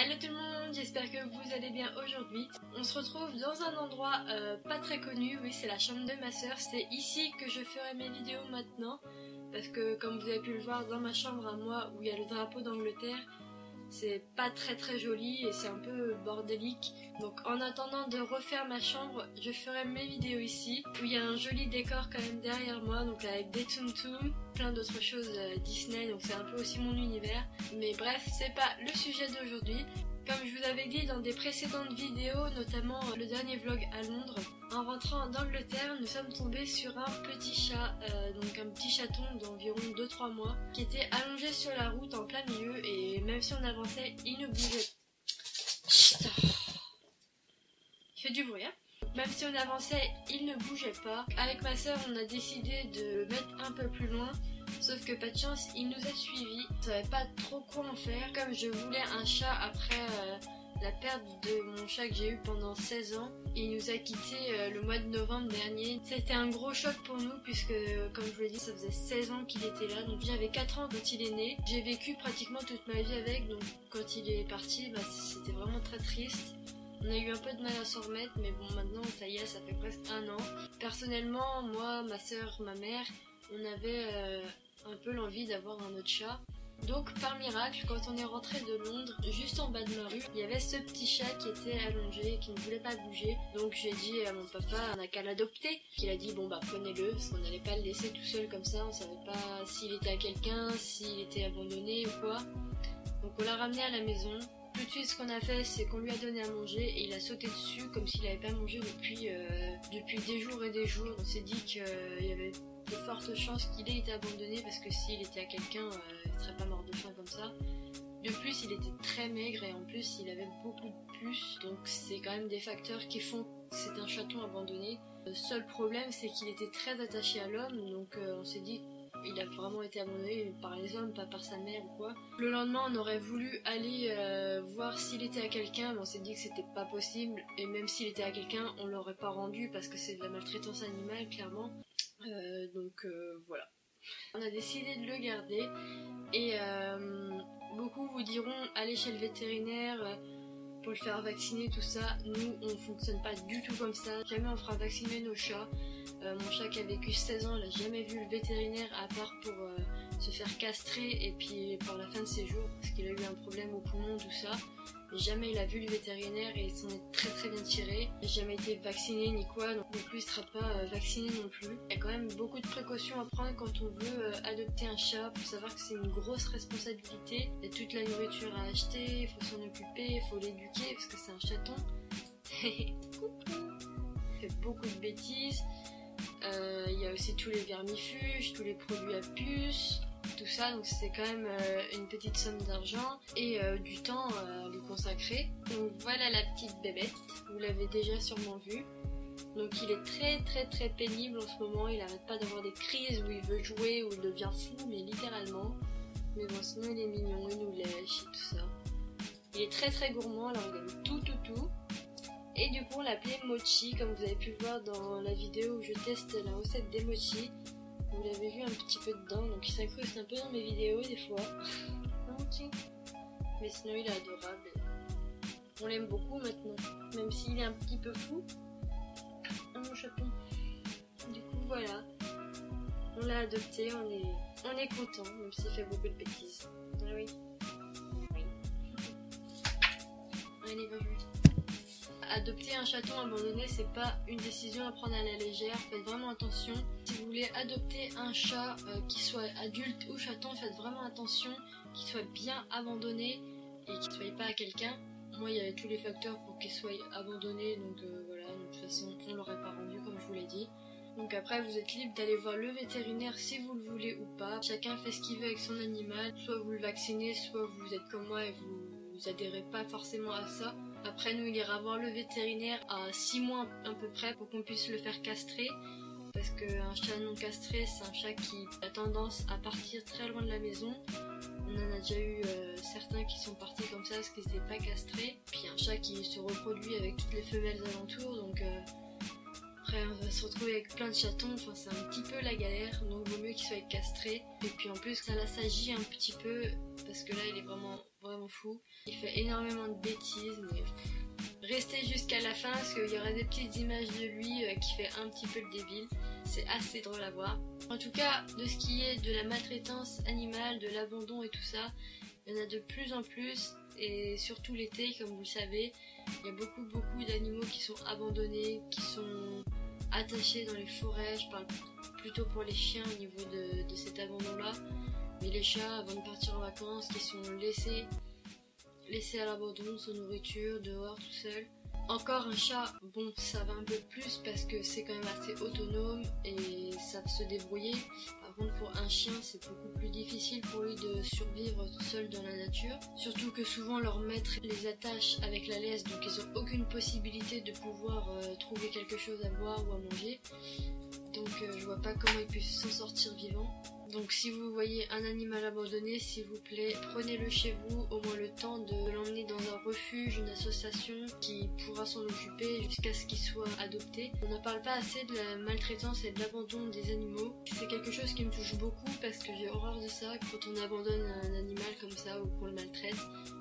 Hello tout le monde, j'espère que vous allez bien aujourd'hui. On se retrouve dans un endroit pas très connu, oui c'est la chambre de ma soeur. C'est ici que je ferai mes vidéos maintenant. Parce que comme vous avez pu le voir dans ma chambre à moi où il y a le drapeau d'Angleterre, c'est pas très joli et c'est un peu bordélique. Donc en attendant de refaire ma chambre, je ferai mes vidéos ici où il y a un joli décor quand même derrière moi, donc avec des Tsum Tsum, plein d'autres choses Disney, donc c'est un peu aussi mon univers. Mais bref, c'est pas le sujet d'aujourd'hui. Comme je vous avais dit dans des précédentes vidéos, notamment le dernier vlog à Londres, en rentrant d'Angleterre, nous sommes tombés sur un petit chat, donc un petit chaton d'environ 2-3 mois, qui était allongé sur la route en plein milieu et même si on avançait, il ne bougeait pas. Chut. Il fait du bruit, hein. Même si on avançait, il ne bougeait pas. Avec ma soeur, on a décidé de le mettre un peu plus loin. Sauf que pas de chance, il nous a suivis. Je savais pas trop quoi en faire. Comme je voulais un chat après la perte de mon chat que j'ai eu pendant 16 ans. Il nous a quittés le mois de novembre dernier. C'était un gros choc pour nous puisque, comme je vous l'ai dit, ça faisait 16 ans qu'il était là. Donc j'avais 4 ans quand il est né. J'ai vécu pratiquement toute ma vie avec. Donc quand il est parti, c'était vraiment très triste. On a eu un peu de mal à s'en remettre, mais bon, maintenant, ça y est, ça fait presque 1 an. Personnellement, moi, ma soeur, ma mère, on avait un peu l'envie d'avoir un autre chat. Donc, par miracle, quand on est rentré de Londres, juste en bas de ma rue, il y avait ce petit chat qui était allongé, qui ne voulait pas bouger. Donc, j'ai dit à mon papa, on n'a qu'à l'adopter. Il a dit, bon bah, prenez-le, parce qu'on n'allait pas le laisser tout seul comme ça. On savait pas s'il était à quelqu'un, s'il était abandonné ou quoi. Donc, on l'a ramené à la maison. Tout de suite, ce qu'on a fait, c'est qu'on lui a donné à manger et il a sauté dessus comme s'il n'avait pas mangé depuis des jours et des jours. On s'est dit qu'il y avait de fortes chances qu'il ait été abandonné parce que s'il était à quelqu'un, il ne serait pas mort de faim comme ça. De plus, il était très maigre et en plus, il avait beaucoup de puces. Donc, c'est quand même des facteurs qui font que c'est un chaton abandonné. Le seul problème, c'est qu'il était très attaché à l'homme. Donc, on s'est dit il a vraiment été abandonné par les hommes, pas par sa mère ou quoi. Le lendemain, on aurait voulu aller voir s'il était à quelqu'un, mais on s'est dit que c'était pas possible. Et même s'il était à quelqu'un, on l'aurait pas rendu parce que c'est de la maltraitance animale, clairement. Donc voilà. On a décidé de le garder et beaucoup vous diront aller chez le vétérinaire pour le faire vacciner, tout ça. Nous, on fonctionne pas du tout comme ça. Jamais on fera vacciner nos chats. Mon chat qui a vécu 16 ans, il n'a jamais vu le vétérinaire à part pour se faire castrer et puis par la fin de ses jours parce qu'il a eu un problème au poumon, tout ça. Mais jamais il a vu le vétérinaire et il s'en est très bien tiré. Il n'a jamais été vacciné ni quoi, donc non plus il ne sera pas vacciné non plus. Il y a quand même beaucoup de précautions à prendre quand on veut adopter un chat. Il faut savoir que c'est une grosse responsabilité. Il y a toute la nourriture à acheter, il faut s'en occuper, il faut l'éduquer parce que c'est un chaton. Il fait beaucoup de bêtises. Il y a aussi tous les vermifuges, tous les produits à puces, tout ça, donc c'est quand même une petite somme d'argent et du temps à lui consacrer. Donc voilà la petite bébête, vous l'avez déjà sûrement vue. Donc il est très pénible en ce moment, il arrête pas d'avoir des crises où il veut jouer, où il devient fou, mais littéralement. Mais bon, sinon il est mignon, il nous lèche et tout ça. Il est très gourmand, alors il aime tout. Et du coup on l'appelait Mochi, comme vous avez pu le voir dans la vidéo où je teste la recette des mochi. Vous l'avez vu un petit peu dedans, donc il s'incruste un peu dans mes vidéos des fois. Mochi. Mais sinon il est adorable. On l'aime beaucoup maintenant, même s'il est un petit peu fou. Mon chaton. Du coup voilà. On l'a adopté, on est content, même s'il fait beaucoup de bêtises. Ah oui. Allez, va jouer. Adopter un chaton abandonné, c'est pas une décision à prendre à la légère, faites vraiment attention. Si vous voulez adopter un chat, qui soit adulte ou chaton, faites vraiment attention qu'il soit bien abandonné et qu'il ne soit pas à quelqu'un. Moi, il y avait tous les facteurs pour qu'il soit abandonné, donc voilà, de toute façon, on l'aurait pas rendu comme je vous l'ai dit. Donc après, vous êtes libre d'aller voir le vétérinaire si vous le voulez ou pas. Chacun fait ce qu'il veut avec son animal, soit vous le vaccinez, soit vous êtes comme moi et vous adhérez pas forcément à ça. Après, nous, il ira voir le vétérinaire à 6 mois à peu près pour qu'on puisse le faire castrer. Parce qu'un chat non castré, c'est un chat qui a tendance à partir très loin de la maison. On en a déjà eu certains qui sont partis comme ça parce qu'ils n'étaient pas castrés. Puis un chat qui se reproduit avec toutes les femelles alentours. Donc après, on va se retrouver avec plein de chatons. Enfin, c'est un petit peu la galère. Donc, il vaut mieux qu'il soit castré. Et puis en plus, ça l'assagit un petit peu. Parce que là, il est vraiment vraiment fou. Il fait énormément de bêtises, mais restez jusqu'à la fin parce qu'il y aura des petites images de lui qui fait un petit peu le débile. C'est assez drôle à voir. En tout cas, de ce qui est de la maltraitance animale, de l'abandon et tout ça, il y en a de plus en plus. Et surtout l'été, comme vous le savez, il y a beaucoup d'animaux qui sont abandonnés, qui sont attachés dans les forêts. Je parle plutôt pour les chiens au niveau de cet abandon-là. Mais les chats, avant de partir en vacances, qui sont laissés à l'abandon, sans nourriture, dehors, tout seul. Encore un chat, bon, ça va un peu plus parce que c'est quand même assez autonome et ça peut se débrouiller. Par contre, pour un chien, c'est beaucoup plus difficile pour lui de survivre tout seul dans la nature. Surtout que souvent, leur maître les attache avec la laisse, donc ils n'ont aucune possibilité de pouvoir trouver quelque chose à boire ou à manger. Donc je vois pas comment ils puissent s'en sortir vivants. Donc si vous voyez un animal abandonné, s'il vous plaît, prenez-le chez vous, au moins le temps de l'emmener dans un refuge, une association qui pourra s'en occuper jusqu'à ce qu'il soit adopté. On n'en parle pas assez de la maltraitance et de l'abandon des animaux. C'est quelque chose qui me touche beaucoup parce que j'ai horreur de ça, quand on abandonne un animal comme ça ou qu'on le maltraite.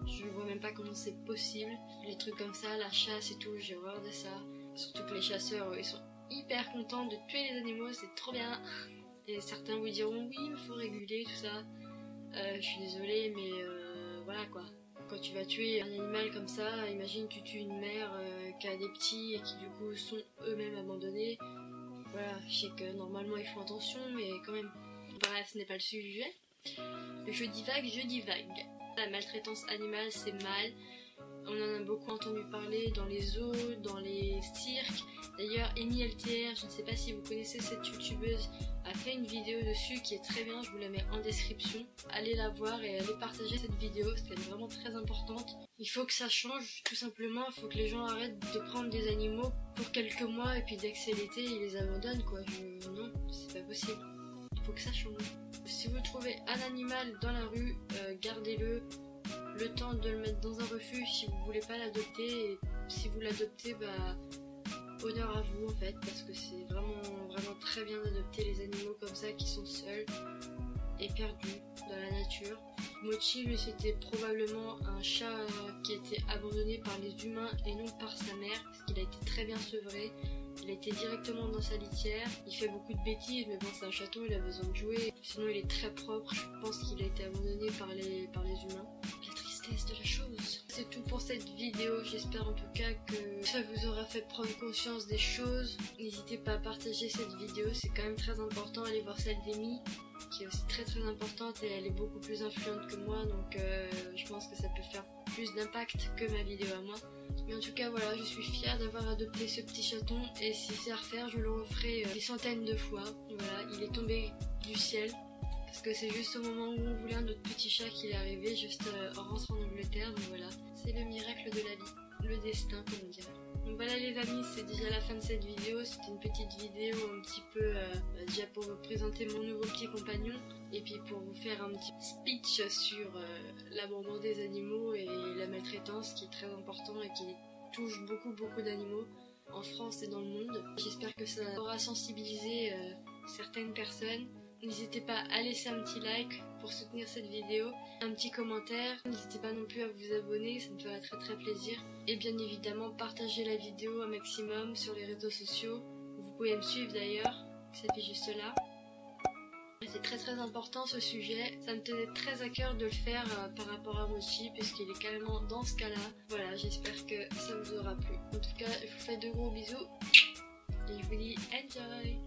Je vois même pas comment c'est possible. Les trucs comme ça, la chasse et tout, j'ai horreur de ça. Surtout que les chasseurs, ils sont hyper contents de tuer les animaux, c'est trop bien. Et certains vous diront oui, il faut réguler tout ça. Je suis désolée, mais voilà quoi. Quand tu vas tuer un animal comme ça, imagine tu tues une mère qui a des petits et qui du coup sont eux-mêmes abandonnés. Voilà, je sais que normalement ils font attention, mais quand même. Bref, ce n'est pas le sujet. Je divague. La maltraitance animale, c'est mal. On en a beaucoup entendu parler dans les zoos, dans les cirques. D'ailleurs, Amy LTR, je ne sais pas si vous connaissez cette youtubeuse, a fait une vidéo dessus qui est très bien, je vous la mets en description. Allez la voir et allez partager cette vidéo, parce qu'elle est vraiment très importante. Il faut que ça change, tout simplement. Il faut que les gens arrêtent de prendre des animaux pour quelques mois et puis dès que c'est l'été, ils les abandonnent quoi. Non, c'est pas possible. Il faut que ça change. Si vous trouvez un animal dans la rue, gardez-le. Le temps de le mettre dans un refuge si vous voulez pas l'adopter, et si vous l'adoptez, bah honneur à vous en fait, parce que c'est vraiment très bien d'adopter les animaux comme ça qui sont seuls et perdus dans la nature. Mochi, lui, c'était probablement un chat qui a été abandonné par les humains et non par sa mère, parce qu'il a été très bien sevré. Il a été directement dans sa litière. Il fait beaucoup de bêtises, mais bon, c'est un chaton, il a besoin de jouer. Sinon, il est très propre. Je pense qu'il a été abandonné par les humains. La tristesse de la chose. C'est tout pour cette vidéo. J'espère en tout cas que ça vous aura fait prendre conscience des choses. N'hésitez pas à partager cette vidéo. C'est quand même très important. Allez voir celle d'Amy, qui est aussi très importante, et elle est beaucoup plus influente que moi. Donc, je pense que ça peut faire plus d'impact que ma vidéo à moi. Mais en tout cas voilà, je suis fière d'avoir adopté ce petit chaton, et si c'est à refaire, je le referai des centaines de fois. Voilà, il est tombé du ciel parce que c'est juste au moment où on voulait un autre petit chat qu'il est arrivé, juste en rentrant en Angleterre. Donc voilà, c'est le miracle de la vie, le destin comme on dirait. Donc voilà les amis, c'est déjà la fin de cette vidéo. C'était une petite vidéo un petit peu déjà pour vous présenter mon nouveau petit compagnon, et puis pour vous faire un petit speech sur l'abandon des animaux et la maltraitance, qui est très important et qui touche beaucoup d'animaux en France et dans le monde. J'espère que ça aura sensibilisé certaines personnes. N'hésitez pas à laisser un petit like pour soutenir cette vidéo, un petit commentaire. N'hésitez pas non plus à vous abonner, ça me ferait très plaisir. Et bien évidemment, partagez la vidéo un maximum sur les réseaux sociaux. Vous pouvez me suivre d'ailleurs, ça fait juste là. C'est très important ce sujet, ça me tenait très à cœur de le faire par rapport à Mochi, puisqu'il est carrément dans ce cas-là. Voilà, j'espère que ça vous aura plu. En tout cas, je vous fais de gros bisous et je vous dis enjoy!